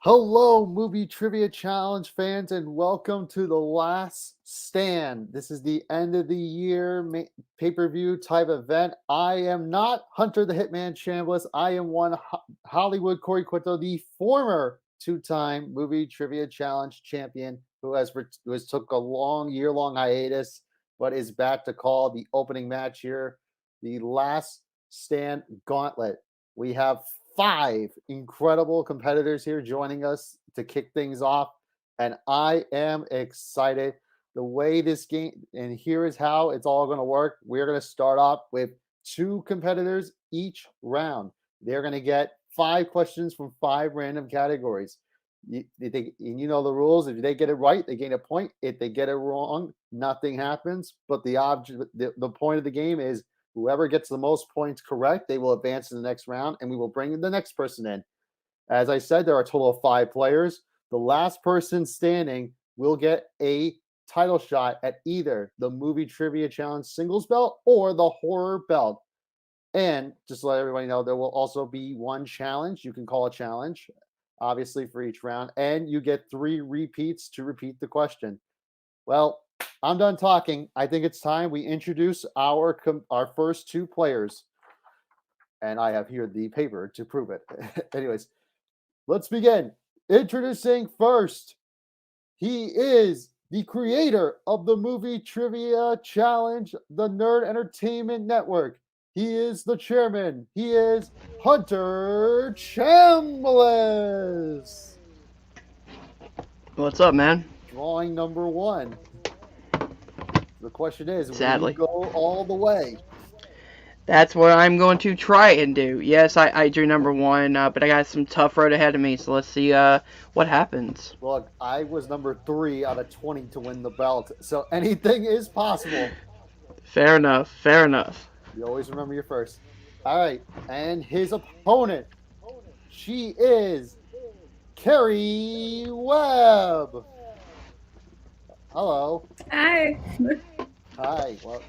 Hello, Movie Trivia Challenge fans, and welcome to The Last Stand. This is the end of the year pay-per-view type event. I am not Hunter the Hitman Chambliss. I am one Hollywood Corey Quinto, the former two-time Movie Trivia Challenge champion who has took a year-long hiatus, but is back to call the opening match here, the Last Stand Gauntlet. We have 5 incredible competitors here joining us to kick things off, and I am excited. The way this game, and here is how it's all going to work. We're going to start off with 2 competitors each round. They're going to get 5 questions from 5 random categories. You know the rules. If they get it right, they gain a point. If they get it wrong, nothing happens. But the point of the game is whoever gets the most points correct, they will advance to the next round, and we will bring the next person in. As I said, there are a total of 5 players. The last person standing will get a title shot at either the Movie Trivia Challenge singles belt or the horror belt. And just to let everybody know, there will also be one challenge. You can call a challenge, obviously, for each round, and you get 3 repeats to repeat the question. Well, I'm done talking. I think it's time we introduce our first 2 players. And I have here the paper to prove it. Anyways, let's begin. Introducing first, he is the creator of the Movie Trivia Challenge, the Nerd Entertainment Network. He is the chairman. He is Hunter Chambliss. What's up, man? Drawing number 1. The question is, Sadly. will you go all the way? That's what I'm going to try and do. Yes, I drew number 1, but I got some tough road ahead of me, so let's see what happens. Look, I was number 3 out of 20 to win the belt, so anything is possible. Fair enough, fair enough. You always remember your first. All right, and his opponent, she is Carrie Webb. Hello. Hi. Hi. Well,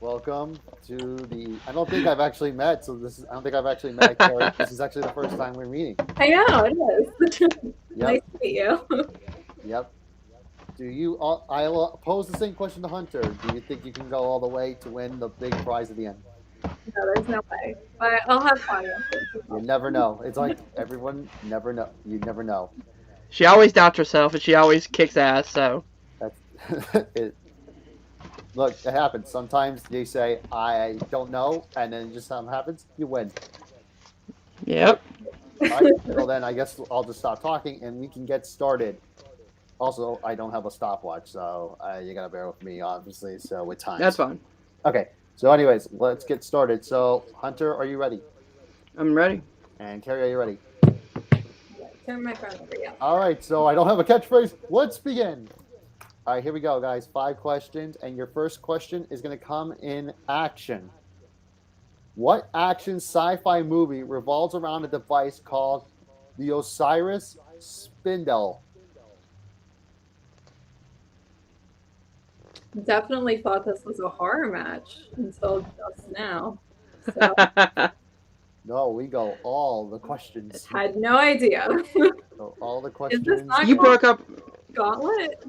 welcome to the. I don't think I've actually met. I don't think I've actually met Carrie. This is actually the first time we're meeting. I know, it is. Yep. Nice to meet you. Yep. I'll pose the same question to Hunter. Do you think you can go all the way to win the big prize at the end? No, there's no way. But I'll have fun. You never know. It's like everyone never know. You never know. She always doubts herself, and she always kicks ass, so. That's it. Look, it happens. Sometimes they say, I don't know, and then just something happens, you win. Yep. All right, well then I guess I'll just stop talking and we can get started. Also, I don't have a stopwatch, so you gotta bear with me, obviously, so with time. That's fine. Okay, so anyways, let's get started. So, Hunter, are you ready? I'm ready. And Carrie, are you ready? Turn my phone over, yeah. All right, so I don't have a catchphrase. Let's begin. All right, here we go, guys. 5 questions, and your first question is going to come in action. What action sci-fi movie revolves around a device called the Osiris Spindle? Definitely thought this was a horror match until just now. So No, we go all the questions. had no idea. So all the Is questions. this not You broke up. Gauntlet?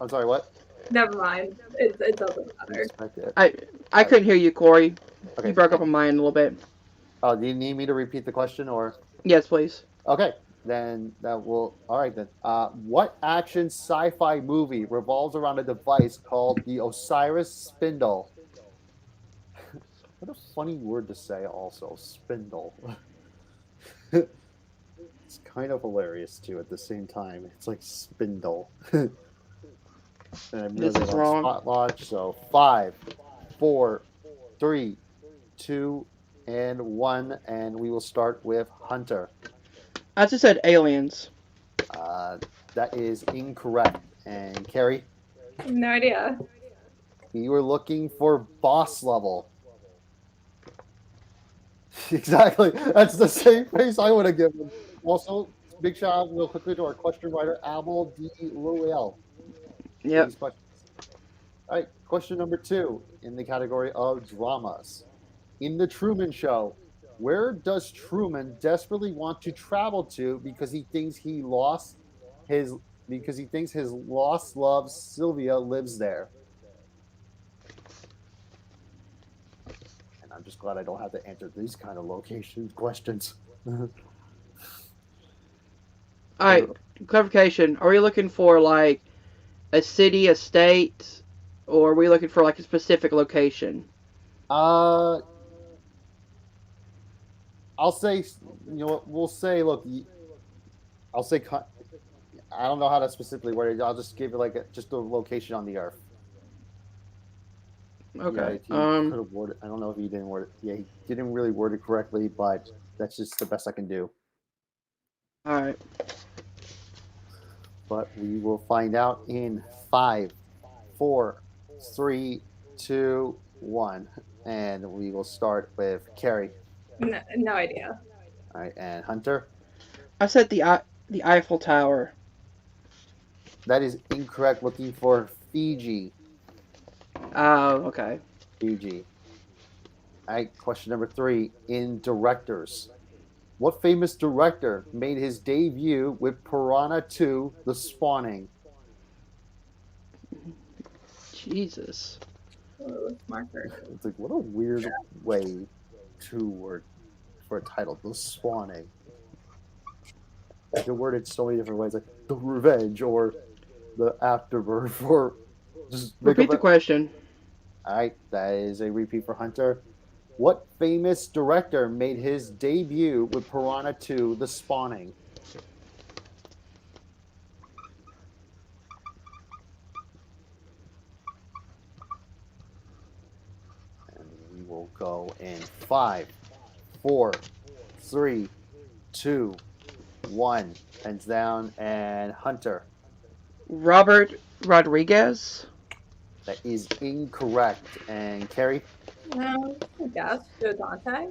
I'm sorry, what? Never mind. It doesn't matter. Expected. I couldn't hear you, Corey. Okay. You broke up on mine a little bit. Oh, do you need me to repeat the question or? Yes, please. Okay, then that will. All right then. What action sci-fi movie revolves around a device called the Osiris Spindle? What a funny word to say. Also, spindle. It's kind of hilarious too. At the same time, it's like spindle. And I'm This really is on wrong. stopwatch. So 5, 4, 3, 2, and 1, and we will start with Hunter. I just said aliens. That is incorrect. And Carrie, No idea. you were looking for boss level. Exactly. That's the same face I would have given. Also, big shout out real quickly to our question writer, Abel D. Royale. Yep. These questions. All right, question number 2 in the category of dramas. In The Truman Show, Where does Truman desperately want to travel to because he thinks his his lost love Sylvia lives there? And I'm just glad I don't have to answer these kind of location questions. All right, clarification. Are we looking for like a city, a state, or are we looking for like a specific location? I'll say, what we'll say. Look, I'll say, I don't know how to specifically word it. I'll just give it like just a location on the earth. Okay. Yeah, he could have worded. I don't know if he didn't word it. Yeah, he didn't really word it correctly, but that's just the best I can do. All right. But we will find out in 5, 4, 3, 2, 1, and we will start with Carrie. No idea. All right, and Hunter. I said the Eiffel Tower. That is incorrect. Looking for Fiji. Oh, okay. Fiji. All right, question number 3. In directors, what famous director made his debut with Piranha 2: The Spawning? Jesus. Oh, marker. It's like, what a weird way to word for a title. The Spawning. You can word it so many different ways, like the Revenge or the Afterbirth, or just Repeat the question. All right, that is a repeat for Hunter. What famous director made his debut with Piranha 2: The Spawning? And we will go in 5, 4, 3, 2, 1. Hands down, and Hunter. Robert Rodriguez. That is incorrect. And Carrie? I guess Joe Dante.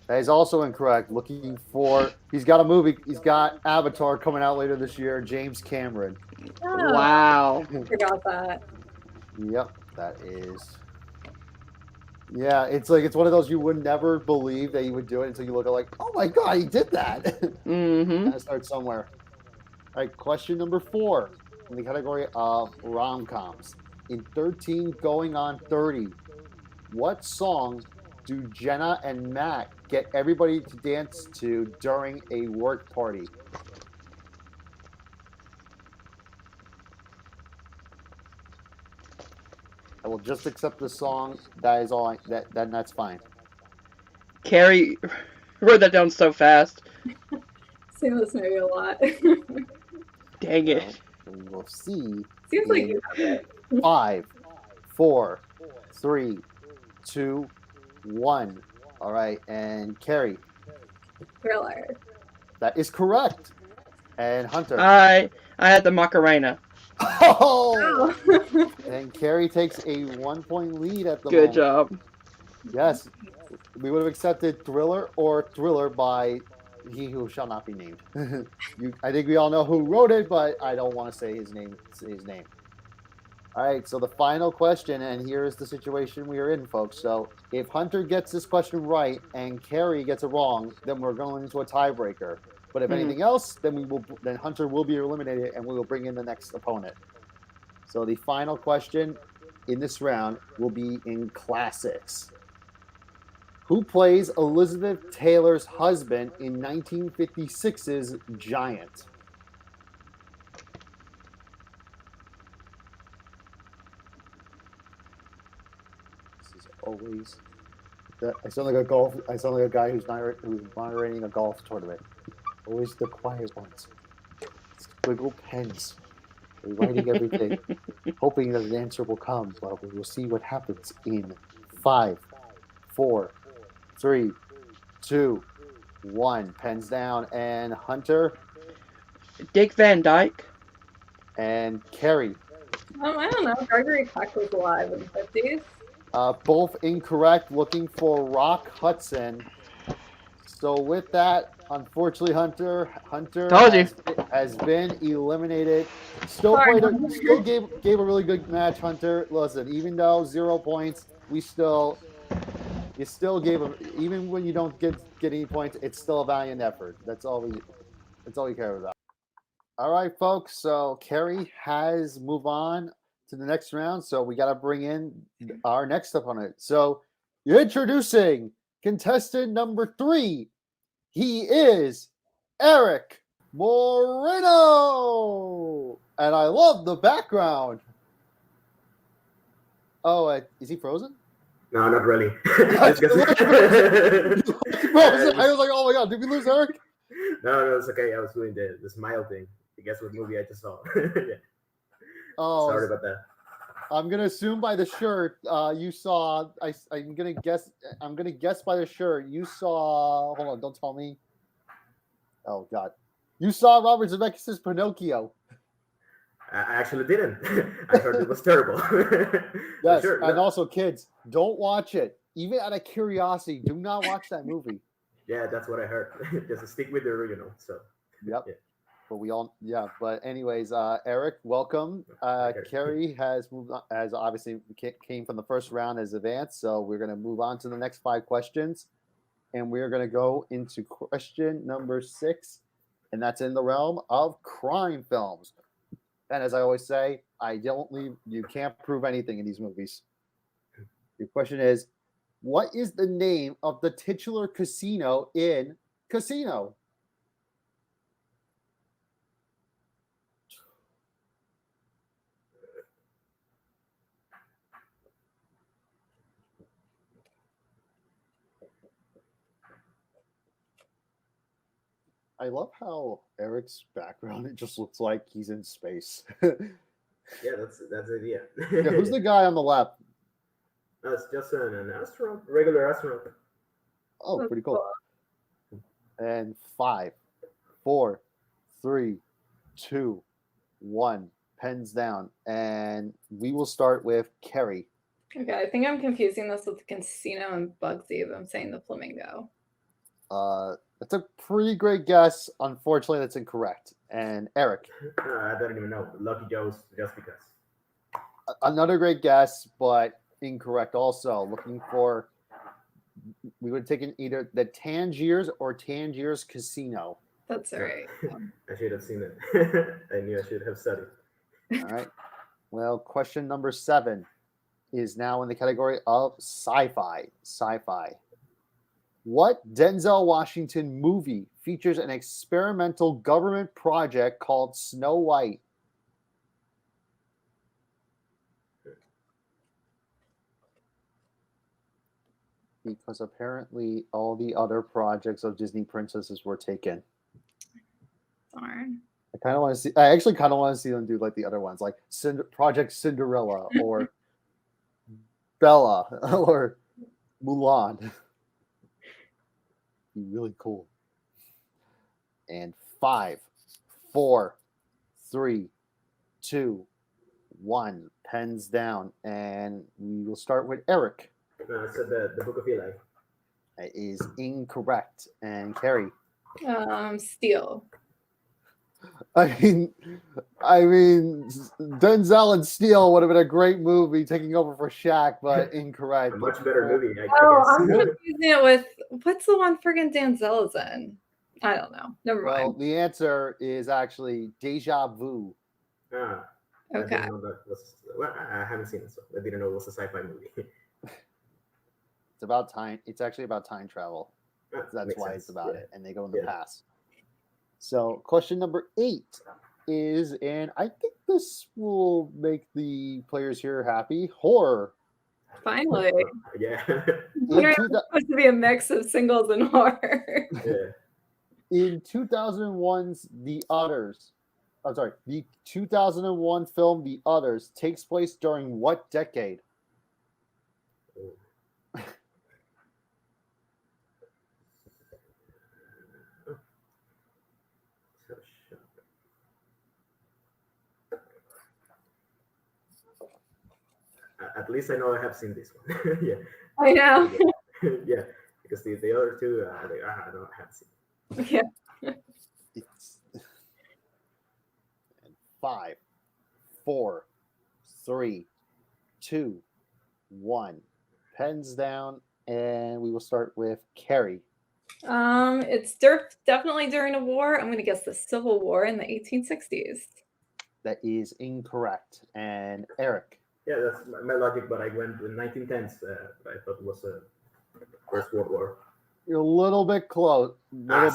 That is also incorrect. Looking for, he's got a movie, he's got Avatar coming out later this year, James Cameron. Oh, Wow. forgot that. Yep, that is. Yeah, it's like it's one of those you would never believe that he would do it until you look at like, oh my god, he did that. Mm-hmm. Gotta start somewhere. All right, question number 4 in the category of rom-coms. In 13 going on 30, what song do Jenna and Matt get everybody to dance to during a work party? I will just accept the song. That is all. That's fine. Carrie wrote that down so fast. Seen this movie a lot. Dang it. Well, we will see. Seems like you have it. 5, 4, 3, 2, 1. All right, and Carrie. Thriller. That is correct. And Hunter. I had the Macarena. Oh! Oh. And Carrie takes a 1-point lead at the Good moment. job. Yes, we would have accepted Thriller or Thriller by He Who Shall Not Be Named. I think we all know who wrote it, but I don't want to say his name. All right, so the final question, and here is the situation we are in, folks. So if Hunter gets this question right and Carrie gets it wrong, then we're going into a tiebreaker. But if anything else, then Hunter will be eliminated, and we will bring in the next opponent. So the final question in this round will be in classics. Who plays Elizabeth Taylor's husband in 1956's Giant? This is always. I sound like a guy who's moderating a golf tournament. Always the quiet ones. Squiggle pens. They're writing everything, hoping that an answer will come. Well, we will see what happens in 5, 4, 3, 2, 1. Pens down, and Hunter. Dick Van Dyke. And Carrie. I don't know. Gregory Peck was alive in the 50s. Both incorrect. Looking for Rock Hudson. So with that, unfortunately, Hunter has been eliminated. Still gave a really good match, Hunter. Listen, even though 0 points, we still You still gave him, even when you don't get any points, it's still a valiant effort. That's all we care about. All right, folks. So Kerry has moved on to the next round. So we got to bring in our next opponent. So introducing contestant number 3. He is Eric Moreno. And I love the background. Oh, is he frozen? No, not really. I was like, oh my god, did we lose Eric? No, it's okay. I was doing the smile thing. Guess what movie I just saw? Yeah. Oh, sorry about that. I'm gonna assume by the shirt you saw. I'm gonna guess by the shirt you saw. Hold on, don't tell me. Oh god, you saw Robert Zemeckis' Pinocchio. I actually didn't. I heard it was terrible. Yes, sure, and also kids, don't watch it. Even out of curiosity, do not watch that movie. Yeah, that's what I heard. Just stick with the original. So. Yep. Yeah. But but anyways, Eric, welcome. Kerry has moved on, as obviously came from the first round as advanced, so we're going to move on to the next 5 questions, and we're going to go into question number 6, and that's in the realm of crime films. And as I always say, you can't prove anything in these movies. Your question is, what is the name of the titular casino in Casino? I love how Eric's background, it just looks like he's in space. Yeah, that's the idea. Yeah, who's the guy on the left? It's just an astronaut, regular astronaut. Oh, pretty cool. And 5, 4, 3, 2, 1. Pens down. And we will start with Kerry. Okay, I think I'm confusing this with the casino and Bugsy, but I'm saying the flamingo. That's a pretty great guess. Unfortunately, that's incorrect. And Eric. I don't even know. Lucky Joe's, just because. Another great guess, but incorrect also. We would have taken either the Tangiers or Tangiers Casino. That's all right. I should have seen it. I knew I should have studied. All right. Well, question number 7 is now in the category of sci-fi. What Denzel Washington movie features an experimental government project called Snow White? Because apparently all the other projects of Disney princesses were taken. Darn. I actually kind of want to see them do like the other ones, like Project Cinderella or Bella or Mulan. Be really cool. And 5, 4, 3, 2, 1. Pens down, and we will start with Eric. No, I said the Book of Eli. That is incorrect. And Kerry. Steel. I mean, Denzel and Steel would have been a great movie taking over for Shaq, but incorrect. A much better movie, I I'm guess. confusing it with what's the one friggin' Denzel's in? I don't know. Never mind. Well, the answer is actually Deja Vu. Ah, Okay. I didn't know that was, well, I haven't seen it, so I didn't know it was a sci-fi movie. It's about time. It's actually about time travel. That's why it's about it, and they go in the past. So, question number 8 is, and I think this will make the players here happy, horror. Finally. Yeah. It's supposed to be a mix of singles and horror. Yeah. In 2001's The 2001 film The Others takes place during what decade? At least I know I have seen this one. Yeah. I know. Yeah, because the other two, I don't have seen. Yeah. It's 5, 4, 3, 2, 1. Pens down, And we will start with Carrie. It's definitely during a war. I'm gonna guess the Civil War in the 1860s. That is incorrect. And Eric. Yeah, that's my logic, but I went with 1910s. I thought it was First World War. You're a little bit close. No.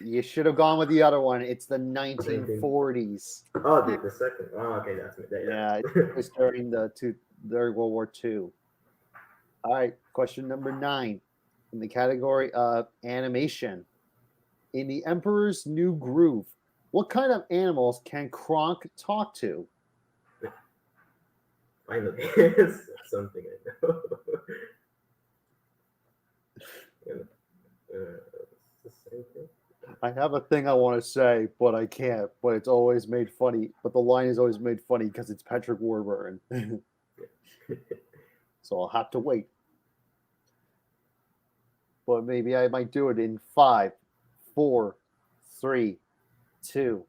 You should have gone with the other one. It's the 1940s. Oh, the second. Oh, okay, that's me. Yeah, it was during during World War II. All right, question number 9 in the category of animation. In The Emperor's New Groove, what kind of animals can Kronk talk to? Finally, it's something I know. The same thing. I have a thing I want to say, but I can't. But it's always made funny. But the line is always made funny because it's Patrick Warburton. So I'll have to wait. But maybe I might do it in 5, 4, 3, 2,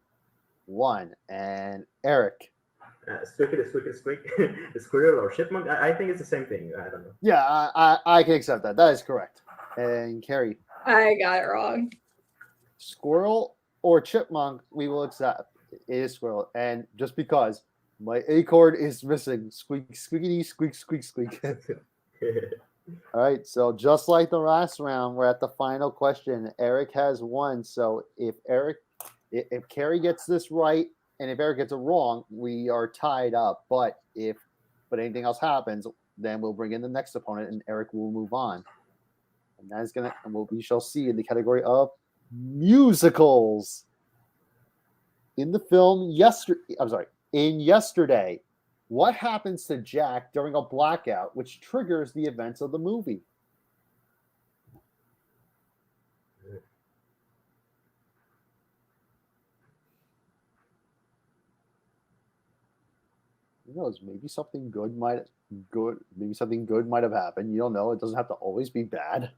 1. And Eric. Squeaky, the squirrel or chipmunk. I think it's the same thing. I don't know. Yeah, I can accept that. That is correct. And Carrie. I got it wrong. Squirrel or chipmunk, we will accept. It is squirrel. And just because my A chord is missing, squeak, squeakity, squeak, squeak, squeak. All right, so just like the last round, we're at the final question. Eric has won. So if Carrie gets this right, and if Eric gets it wrong, we are tied up. But if anything else happens, then we'll bring in the next opponent, and Eric will move on. And that is we shall see in the category of musicals. In the film Yesterday, what happens to Jack during a blackout, which triggers the events of the movie? Who knows? Maybe something good might have happened. You don't know. It doesn't have to always be bad.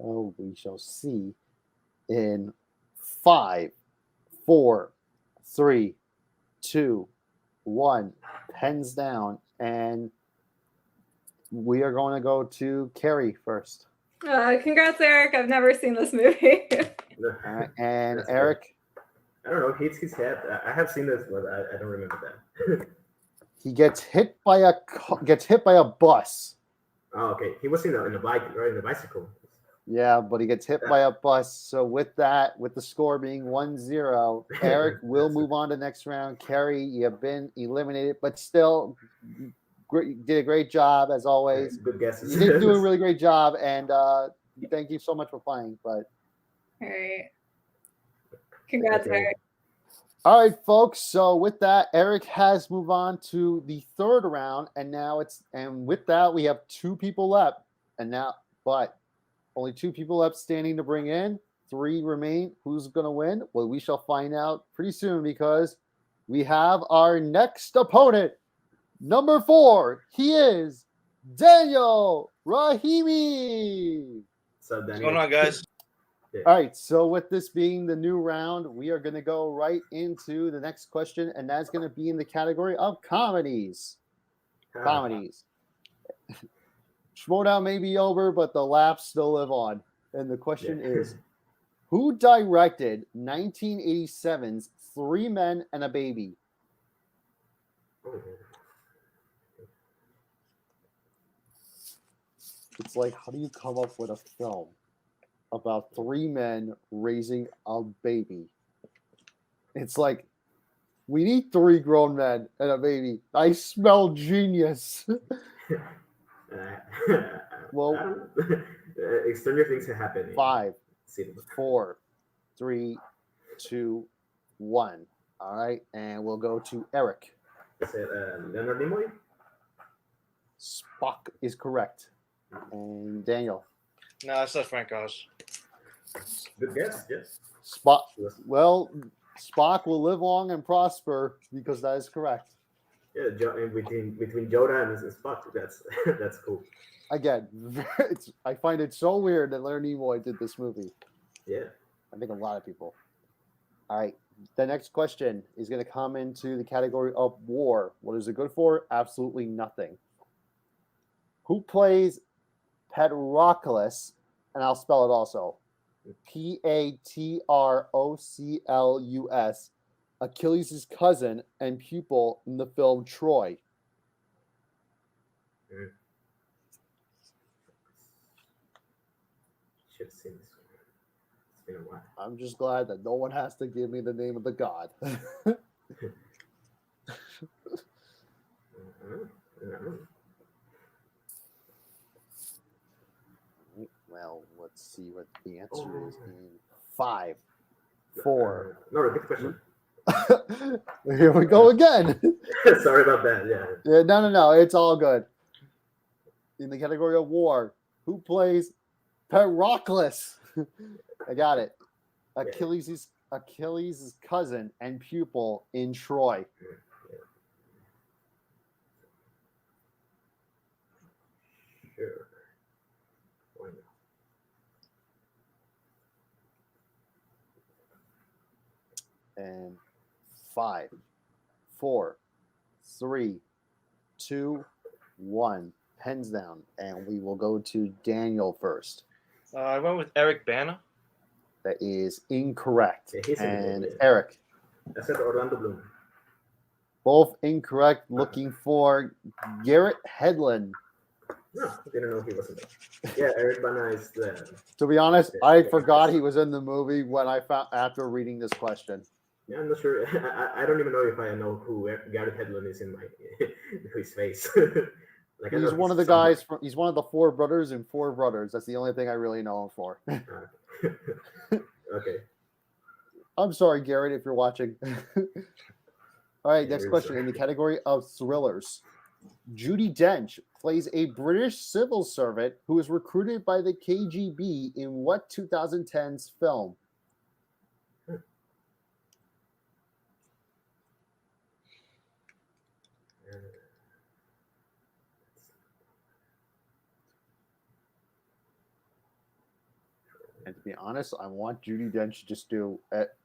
Oh, we shall see. In 5, 4, 3, 2, 1. Pens down, and we are going to go to Carrie first. Congrats, Eric. I've never seen this movie. And That's Eric. I don't know. Hits his head. I have seen this, but I don't remember that. He gets hit by a bus. Oh, okay. He was in a bike, right? In a bicycle. Yeah, but he gets hit by a bus. So with the score being 1-0, Eric will move on to the next round. Carrie, you have been eliminated, but still did a great job as always. Good guesses. You did do a really great job, and thank you so much for playing. But All right. Congrats, Okay. Eric. all right, folks. So with that, Eric has moved on to the third round, and with that we have 2 people left, but only 2 people left standing to bring in. 3 remain. Who's going to win? Well, we shall find out pretty soon because we have our next opponent, number 4. He is Daniel Rahimi. So What's going on, guys? All right, so with this being the new round, we are going to go right into the next question, and that's going to be in the category of comedies. Comedies. Schmoedown may be over, but the laughs still live on. And the question is, who directed 1987's 3 Men and a Baby? It's like, how do you come up with a film about 3 men raising a baby? It's like, we need 3 grown men and a baby. I smell genius. Well, Stranger things have happened. 5, 4, 3, 2, 1. All right, and we'll go to Eric. Is it Leonard Nimoy? Spock is correct. And Daniel. No, it's not Frank Oz. Good guess. Yes. Spock. Well, Spock will live long and prosper because that is correct. Yeah, between Yoda and Spock. That's cool. Again, I find it so weird that Leonard Nimoy did this movie. Yeah. I think a lot of people. All right. The next question is going to come into the category of war. What is it good for? Absolutely nothing. Who plays Patroclus? And I'll spell it also. Patroclus, Achilles' cousin and pupil in the film Troy. Should have seen this one. It's been a while. I'm just glad that no one has to give me the name of the god. Well, let's see what the answer is in 5, 4. No, repeat the question. Here we go again. Sorry about that. Yeah. Yeah, no. It's all good. In the category of war, who plays Patroclus? I got it. Achilles' cousin and pupil in Troy. Sure. Why not? And 5, 4, 3, 2, 1. Pens down, and we will go to Daniel first. I went with Eric Bana. That is incorrect. Yeah, he's in the And movie. Eric, I said Orlando Bloom. both incorrect. Looking for Garrett Hedlund. No, I didn't know he was in there. Yeah, Eric Bana is the. To be honest, I forgot he was in the movie when I found after reading this question. Yeah, I'm not sure. I don't even know if I know who Garrett Hedlund is in my his face. Like, I He's know one of the somewhere. guys from. He's one of the 4 brothers in 4 Brothers. That's the only thing I really know him for. Okay. I'm sorry, Garrett, if you're watching. All right, Yeah, next really question sorry. in the category of thrillers. Judi Dench plays a British civil servant who is recruited by the KGB in what 2010's film? And to be honest, I want Judi Dench to just do.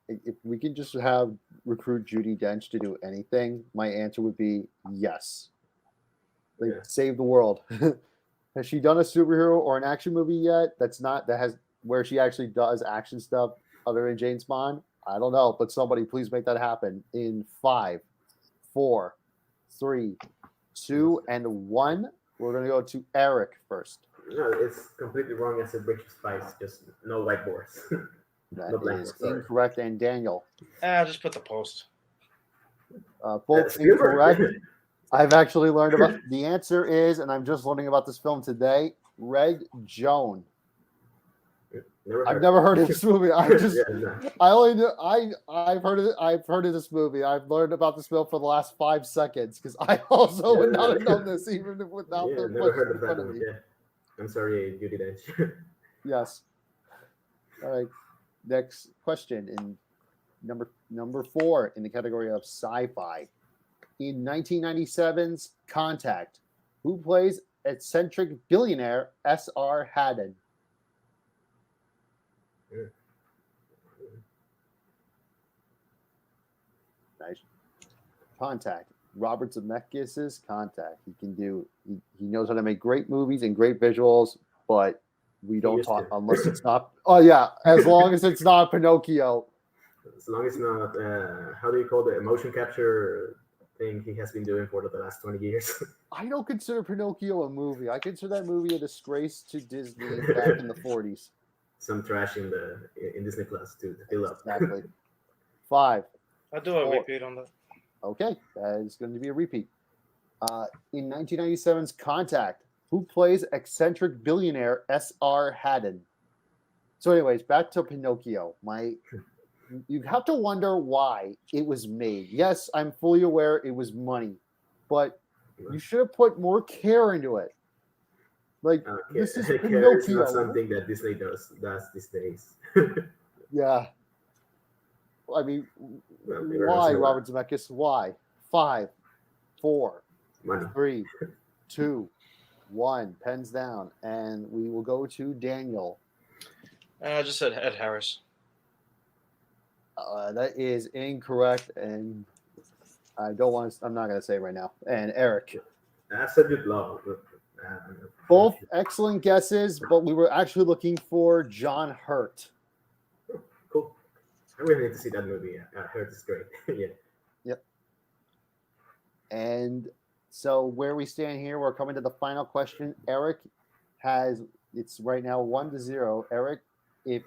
If we can just have recruit Judi Dench to do anything, my answer would be yes. Like Yeah. save the world. Has she done a superhero or an action movie yet? Where she actually does action stuff other than James Bond? I don't know, but somebody please make that happen in 5, 4, 3, 2, and 1. We're gonna go to Eric first. No, it's completely wrong. I said British Spice, just no whiteboards. That No black is board, sorry. incorrect. And Daniel, Just put the post. both Spielberg. incorrect. I've actually learned about the answer is, and I'm just learning about this film today. Red Joan. I've never heard of this movie. I just, Yeah, no. I only knew, I've heard of it. I've heard of this movie. I've learned about this film for the last 5 seconds because I also would not have known this even without Yeah, the never question heard in of front that of one. me. Yeah. I'm sorry, Judi Dench. Yes. All right. Next question in number 4 in the category of sci-fi. In 1997's Contact, who plays eccentric billionaire S.R. Haddon? Nice. Contact. Robert Zemeckis' Contact. He knows how to make great movies and great visuals, but we don't used talk to. unless it's not. Oh yeah, as long as it's not Pinocchio. As long as not, how do you call the motion capture thing he has been doing for the last 20 years? I don't consider Pinocchio a movie. I consider that movie a disgrace to Disney back in the 40s. Some trash in Disney Plus to fill up. Exactly. 5. I'll do a 4. repeat on that. Okay, that is going to be a repeat. In 1997's Contact, who plays eccentric billionaire S.R. Haddon? So, anyways, back to Pinocchio. You have to wonder why it was made. Yes, I'm fully aware it was money, but you should have put more care into it. Like this is It's Pinocchio. not something that Disney does these days. Yeah. I mean, Well, why, Robert Zemeckis? Why? 5, 4, Money. 3, 2, 1. Pens down, and we will go to Daniel. I just said Ed Harris. That is incorrect, and I don't want. I'm not going to say it right now. And Eric. I said Jude Law. Both excellent guesses, but we were actually looking for John Hurt. Cool. I really need to see that movie. Hurt is great. Yeah. Yep. And so where we stand here, we're coming to the final question. Eric it's right now 1-0. If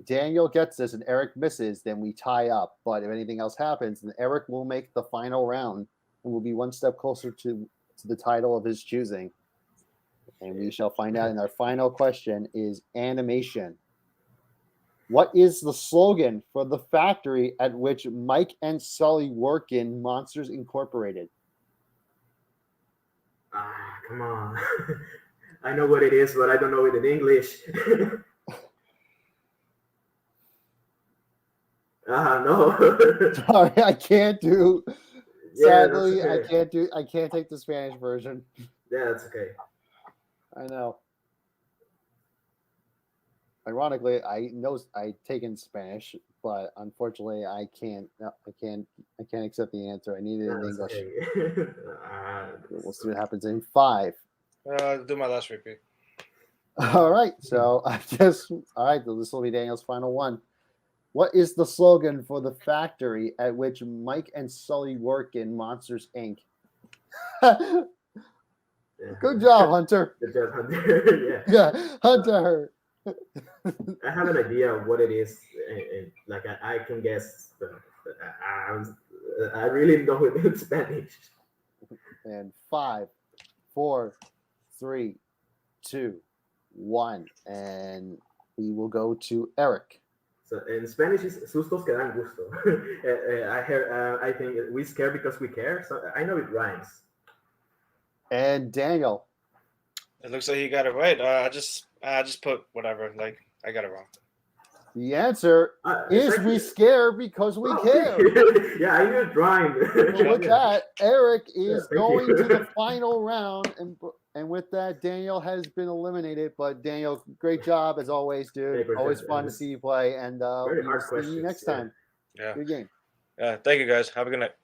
Daniel gets this and Eric misses, then we tie up. But if anything else happens, then Eric will make the final round and will be one step closer to the title of his choosing. And we shall find out. And our final question is animation. What is the slogan for the factory at which Mike and Sully work in Monsters Incorporated? Come on. I know what it is, but I don't know it in English. No. Sorry, I can't do. Yeah, Sadly, that's okay. I can't take the Spanish version. Yeah, that's okay. I know. Ironically, I taken Spanish, but unfortunately, I can't accept the answer. I need it in English. Okay. We'll see what happens in 5. Do my last repeat. All right. So this will be Daniel's final one. What is the slogan for the factory at which Mike and Sully work in Monsters Inc? Good job, Hunter. Good job, Hunter. Yeah, Hunter. I have an idea of what it is. Like I can guess, but I really know it in Spanish. And 5, 4, 3, 2, 1, and we will go to Eric. So in Spanish is sustos que dan gusto. I think we scare because we care. So I know it rhymes. And Daniel. It looks like you got it right. I just put whatever. Like I got it wrong. The answer is actually, we scare because we care. Yeah, I knew it rhymed. Well, with that, Eric is going you. to the final round, and with that, Daniel has been eliminated. But Daniel, great job as always, dude. Yeah, Always fun to see you play, and very hard we'll see you questions, next yeah. time. Yeah. Good game. Thank you guys. Have a good night.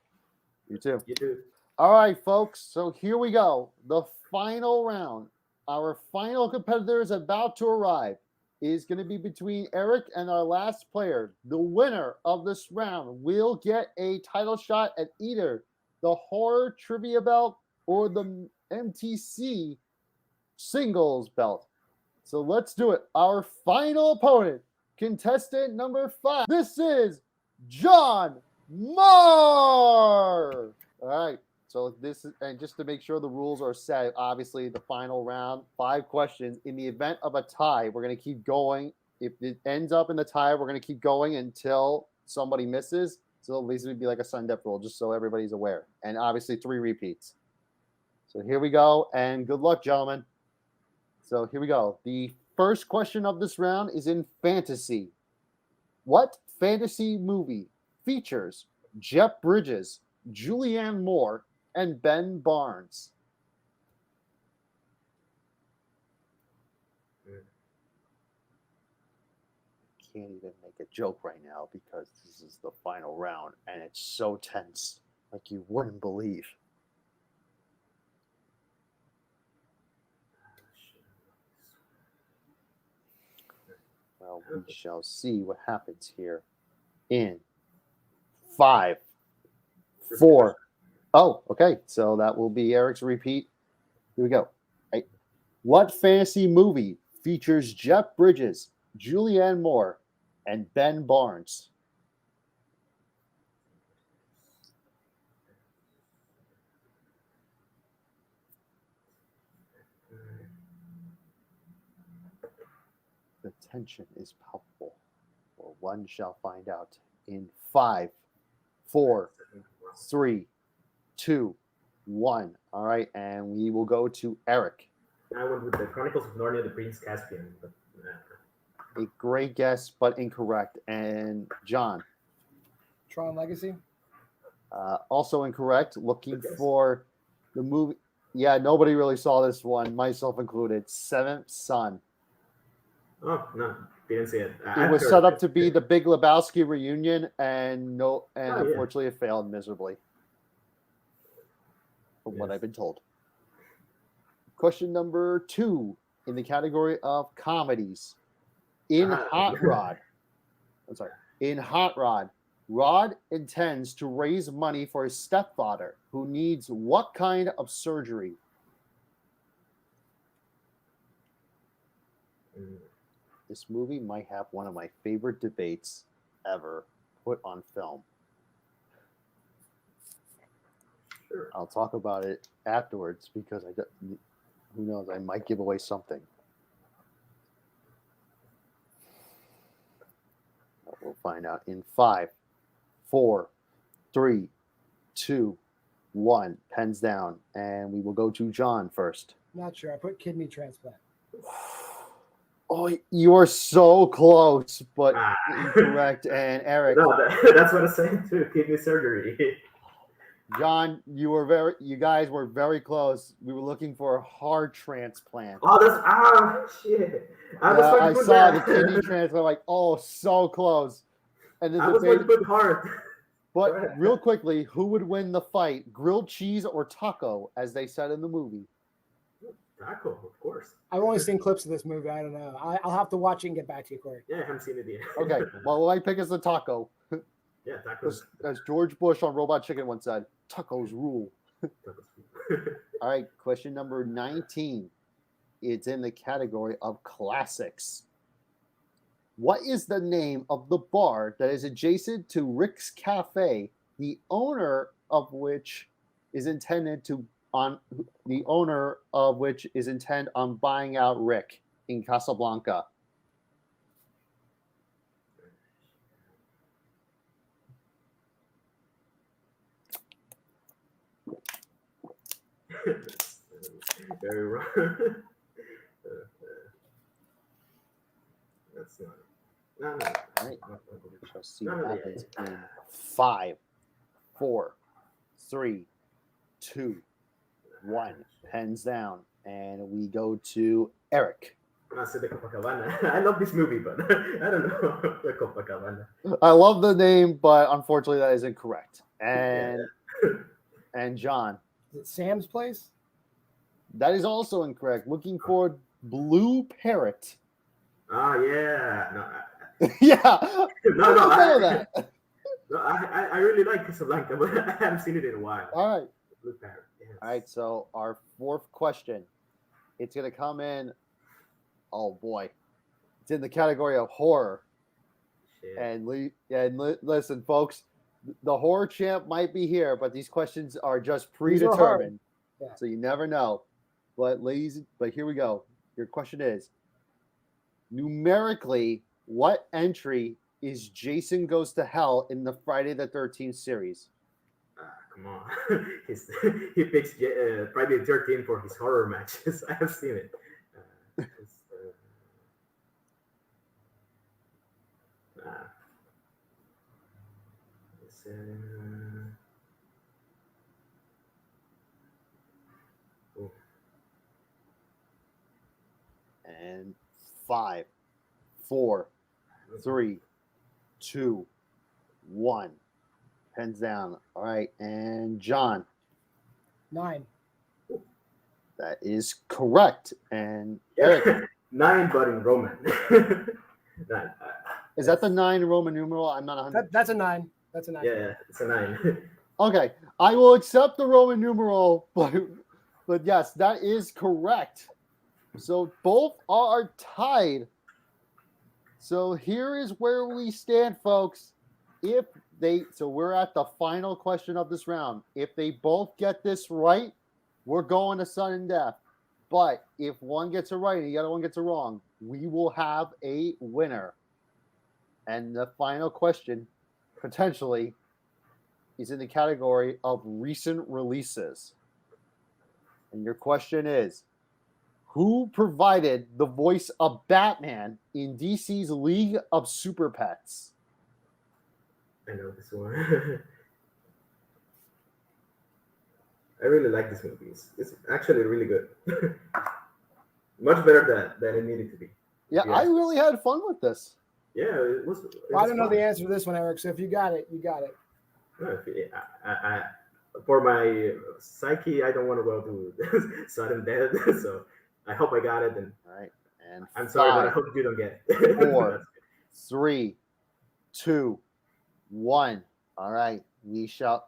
You too. You too. All right, folks. So here we go. The final round. Our final competitor is about to arrive. Is going to be between Eric and our last player. The winner of this round will get a title shot at either the horror trivia belt or the MTC singles belt. So let's do it. Our final opponent, contestant number 5. This is John Marr. All right. So this is, and just to make sure the rules are set, obviously the final round, 5 questions. In the event of a tie, we're going to keep going. If it ends up in the tie, we're going to keep going until somebody misses. So at least it would be like a send up rule, just so everybody's aware. And obviously 3 repeats. So here we go, and good luck, gentlemen. So here we go. The first question of this round is in fantasy. What fantasy movie features Jeff Bridges, Julianne Moore, and Ben Barnes? Can't even make a joke right now because this is the final round and it's so tense, like you wouldn't believe. Well, we shall see what happens here in 5, 4. Oh, okay. So that will be Eric's repeat. Here we go. Right. What fantasy movie features Jeff Bridges, Julianne Moore, and Ben Barnes? The tension is palpable. Well, one shall find out in 5, 4, 3, 2, 1. All right, and we will go to Eric. I went with the Chronicles of Narnia, the Prince Caspian. But, A great guess, but incorrect. And John. Tron Legacy. Also incorrect. Looking for the movie. Yeah, nobody really saw this one, myself included. Seventh Son. Oh, no, didn't see it. It was set up to be the Big Lebowski reunion, and unfortunately, it failed miserably. From what I've been told. Question number 2 in the category of comedies. In Hot Rod, Rod intends to raise money for his stepfather, who needs what kind of surgery? This movie might have one of my favorite debates ever put on film. Sure. I'll talk about it afterwards because who knows, I might give away something. We'll find out in 5, 4, 3, 2, 1. Pens down, and we will go to John first. Not sure. I put kidney transplant. Oh, you are so close, but incorrect. And Eric, No, that's what I'm saying too. Kidney surgery. John, you guys were very close. We were looking for a heart transplant. Oh, shit! I saw the kidney transplant. Like, oh, so close. And I was going to put heart. But real quickly, who would win the fight, grilled cheese or taco, as they said in the movie? Taco, of course. I've only seen clips of this movie. I don't know. I'll have to watch it and get back to you, Corey. Yeah, I haven't seen it yet. Okay, well, I pick as the taco. Yeah, tacos. As George Bush on Robot Chicken once said, tacos rule. All right, question number 19. It's in the category of classics. What is the name of the bar that is adjacent to Rick's Cafe, the owner of which is intent on buying out Rick in Casablanca? Very wrong. That's not. No. All right. We shall see what happens in 5, 4, 3, 2, 1. Pens down, and we go to Eric. I said the Copacabana. I love this movie, but I don't know the Copacabana. I love the name, but unfortunately, that is incorrect. And and John. Is it Sam's place? That is also incorrect. Looking for Blue Parrot. Oh yeah, Yeah. no, I I really like Casablanca, but I haven't seen it in a while. All right. Blue Parrot. Yes. All right. So our 4th question, it's gonna come in. Oh boy, it's in the category of horror. Shit. And listen, folks, the horror champ might be here, but these questions are just predetermined, Yeah. so you never know. But here we go. Your question is, numerically, what entry is Jason Goes to Hell in the Friday the 13th series? Come on. He picks Friday the 13th for his horror matches. I have seen it. And 5, 4, 3, 2, 1. Pens down. All right. And John. 9. That is correct. And Eric. 9, but in Roman. 9. Is that the 9 Roman numeral? I'm not 100. That's a 9. That's a 9. Yeah, it's a 9. Okay. I will accept the Roman numeral, but yes, that is correct. So both are tied. So here is where we stand, folks. So we're at the final question of this round. If they both get this right, we're going to sudden death. But if one gets it right and the other one gets it wrong, we will have a winner. And the final question, potentially, is in the category of recent releases. And your question is, who provided the voice of Batman in DC's League of Super Pets? I know this one. I really like this movie. It's actually really good. Much better than it needed to be. Yeah, I really had fun with this. Yeah, it was. Well, I don't know the answer to this one, Eric. So if you got it, you got it. No, for my psyche, I don't want to go to sudden death. So I hope I got it. And All right. And I'm sorry, but I 5, hope you don't get it. 4, 3, 2, 1. All right.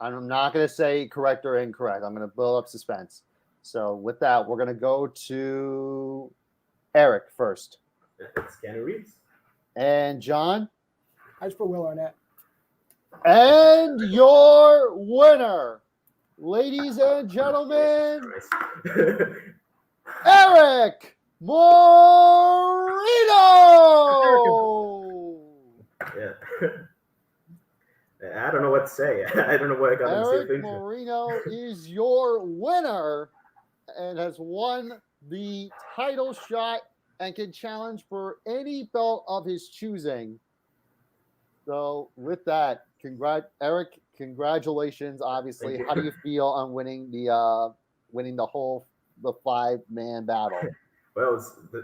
I'm not going to say correct or incorrect. I'm going to build up suspense. So with that, we're going to go to Eric first. It's Keanu Reeves. And John. I just put Will Arnett. And your winner, ladies and gentlemen, Eric Moreno. Yeah. I don't know what to say. I don't know what I got to Eric say. Moreno is your winner and has won the title shot and can challenge for any belt of his choosing. So with that, Eric, congratulations. Obviously, how do you feel on winning the 5-man battle? Well,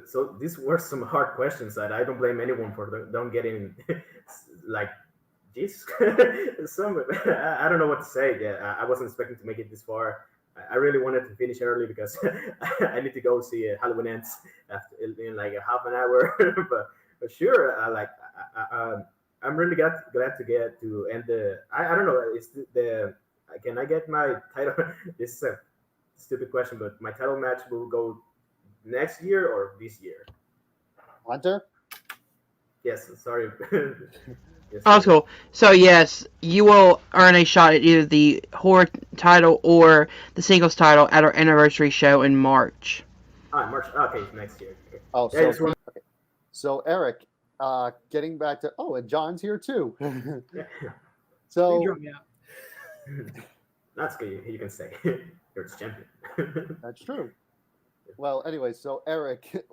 so these were some hard questions that I don't blame anyone for don't getting like this. I don't know what to say. Yeah, I wasn't expecting to make it this far. I really wanted to finish early because I need to go see Halloween Ends in like a half an hour. but sure, I'm really glad to get to end the. I don't know. It's the can I get my title? This is a stupid question, but my title match will go next year or this year? Hunter? Yes. Sorry. Yes, Oh, that's cool. So yes, you will earn a shot at either the horror title or the singles title at our anniversary show in March. March. Okay, next year. Okay. Oh, Yeah, so Eric, getting back to and John's here too. Yeah. So That's good. You can say you're the champion. that's true. Well, anyway, so Eric,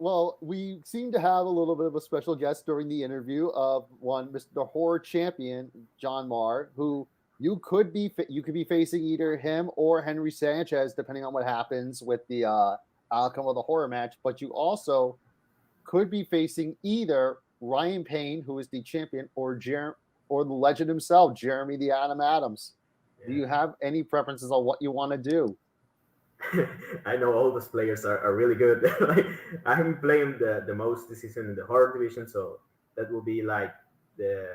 we seem to have a little bit of a special guest during the interview of Mr. Horror Champion, John Marr, who you could be facing either him or Henry Sanchez, depending on what happens with the outcome of the horror match. But you also could be facing either Ryan Payne, who is the champion, or the legend himself, Jeremy the Atom Adams. Yeah. Do you have any preferences on what you want to do? I know all those players are really good. Like I haven't played the most this season in the horror division, so that will be like the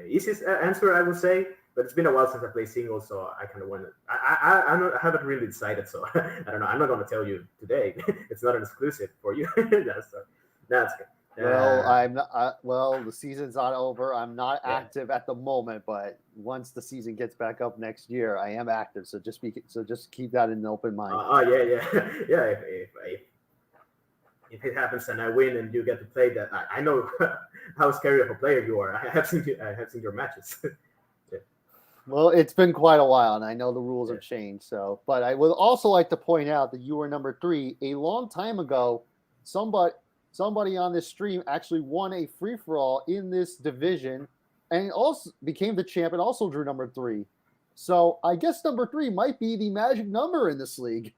easiest answer I would say. But it's been a while since I played singles, so I kind of want to. I haven't really decided, so I don't know. I'm not going to tell you today. It's not an exclusive for you. That's good. Well, I'm not. The season's not over. I'm not active at the moment, but once the season gets back up next year, I am active. So just keep that in an open mind. Yeah. If it happens and I win and you get to play that, I know how scary of a player you are. I have seen your matches. Yeah. Well, it's been quite a while, and I know the rules have changed. So, but I would also like to point out that you were number 3 a long time ago. Somebody on this stream actually won a free-for-all in this division and also became the champ and also drew number 3. So I guess number 3 might be the magic number in this league.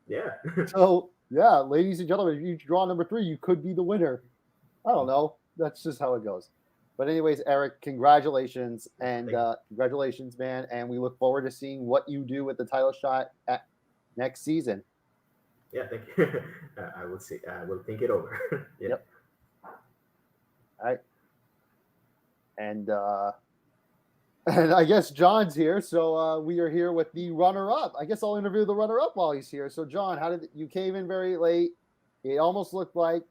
Yeah. So, yeah, ladies and gentlemen, if you draw number 3, you could be the winner. I don't know. That's just how it goes. But anyways, Eric, congratulations. And congratulations, man. And we look forward to seeing what you do with the title shot at next season. Yeah, thank you. I will see. I will think it over. Yeah. Yep. All right. And I guess John's here, so we are here with the runner-up. I guess I'll interview the runner-up while he's here. So, John, you came in very late? It almost looked like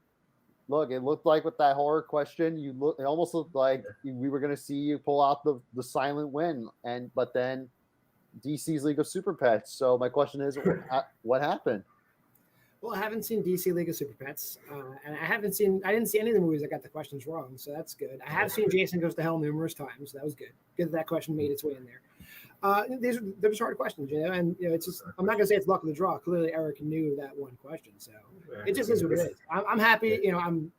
with that horror question, it almost looked like we were going to see you pull out the silent win, but then DC's League of Super Pets. So my question is, what happened? Well, I haven't seen DC League of Super Pets, and I didn't see any of the movies that got the questions wrong, so that's good. I have seen Jason Goes to Hell numerous times, so that was good. Good that question made its way in there. They're just hard questions, and it's just, I'm not gonna say it's luck of the draw. Clearly, Eric knew that one question, so it just is what it is. I'm happy. I'm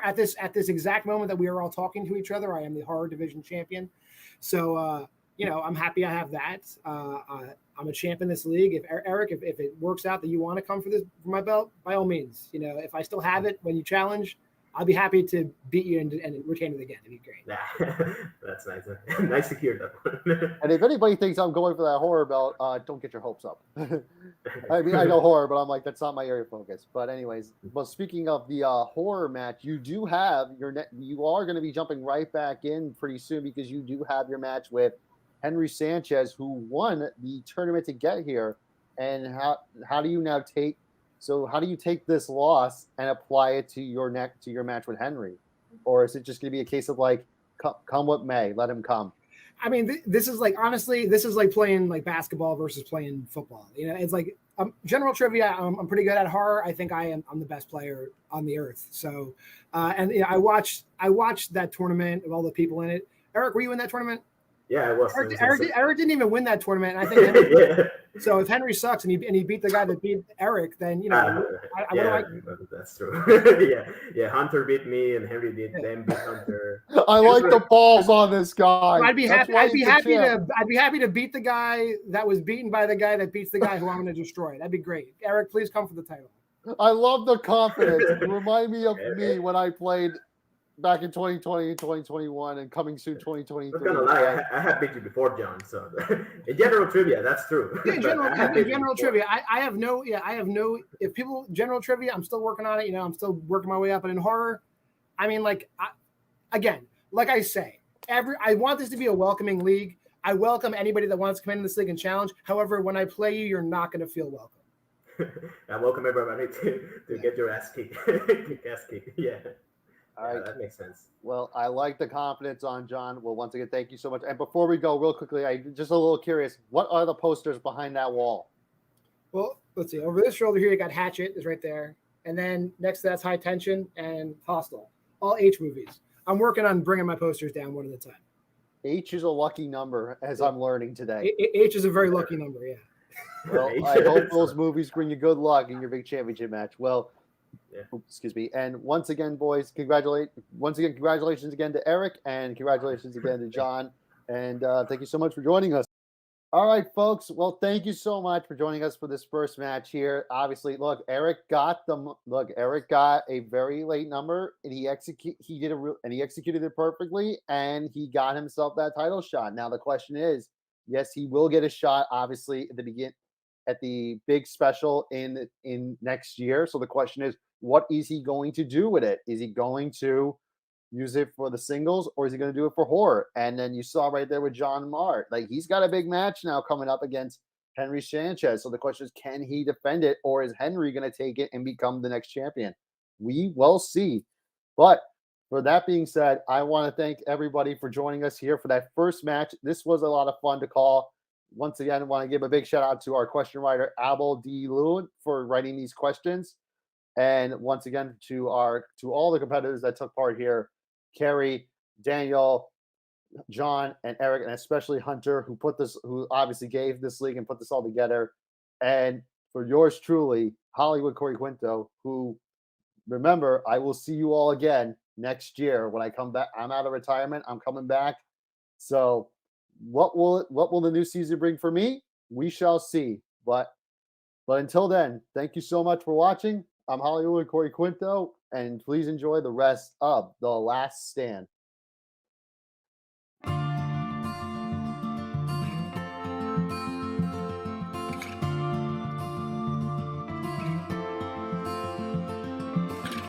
at this exact moment that we are all talking to each other. I am the horror division champion, so I'm happy I have that. I'm a champ in this league. If Eric, if it works out that you want to come for my belt, by all means. If I still have it when you challenge, I'll be happy to beat you and retain it again. It'd be great. Nah, that's nice. Nice to hear that one. And if anybody thinks I'm going for that horror belt, don't get your hopes up. I mean, I know horror, but I'm like, that's not my area of focus. But anyways, well, speaking of the horror match, you do have you are going to be jumping right back in pretty soon because you do have your match with Henry Sanchez, who won the tournament to get here. And how do you now take? So how do you take this loss and apply it to your match with Henry, or is it just going to be a case of like, come what may, let him come? I mean, this is like, honestly, this is like playing like basketball versus playing football. You know, it's like general trivia. I'm pretty good at horror. I think I'm the best player on the earth. So, and you know, I watched that tournament of all the people in it. Eric, were you in that tournament? Yeah, I was. Eric didn't even win that tournament. And I think Henry, so. If Henry sucks and he beat the guy that beat Eric, then you know. That's true. yeah. Hunter beat me, and Henry beat Hunter. I like the balls on this guy. I'd be happy to beat the guy that was beaten by the guy that beats the guy who I'm going to destroy. That'd be great. Eric, please come for the title. I love the confidence. You remind me of me when I played back in 2020 and 2021 and coming soon 2023. I'm not gonna lie, I have beat you before, John. So in general trivia, that's true. Yeah, in general trivia, I have no. If people general trivia, I'm still working on it. You know, I'm still working my way up. But in horror, I mean, like, again, like I say, I want this to be a welcoming league. I welcome anybody that wants to come into this league and challenge. However, when I play you, you're not going to feel welcome. I welcome everybody to get your ass kicked. Yeah. All right. Yeah, that makes sense. Well, I like the confidence on John. Well, once again, thank you so much. And before we go, real quickly, I'm just a little curious. What are the posters behind that wall? Well, let's see. Over this shoulder here, you got Hatchet is right there. And then next to that's High Tension and Hostel. All H movies. I'm working on bringing my posters down one at a time. H is a lucky number, as I'm learning today. H is a very lucky number, yeah. Well, I hope those movies bring you good luck in your big championship match. Well, yeah. Excuse me. And once again, boys, congratulations again to Eric, and congratulations again to John. And thank you so much for joining us. All right, folks. Well, thank you so much for joining us for this first match here. Obviously, look, Eric got a very late number, and he executed it perfectly, and he got himself that title shot. Now the question is, yes, he will get a shot, obviously, at the big special in next year. So the question is, what is he going to do with it? Is he going to use it for the singles, or is he going to do it for horror? And then you saw right there with John Mart, like, he's got a big match now coming up against Henry Sanchez. So the question is, can he defend it, or is Henry going to take it and become the next champion? We will see. But for that being said, I want to thank everybody for joining us here for that first match. This was a lot of fun to call. Once again, I want to give a big shout out to our question writer, Abel D. Lewin, for writing these questions. And once again, to all the competitors that took part here, Kerry, Daniel, John, and Eric, and especially Hunter, who obviously gave this league and put this all together. And for yours truly, Hollywood Corey Quinto, who, remember, I will see you all again next year when I come back. I'm out of retirement. I'm coming back. So what will the new season bring for me? We shall see. But until then, thank you so much for watching. I'm Hollywood Corey Quinto, and please enjoy the rest of The Last Stand.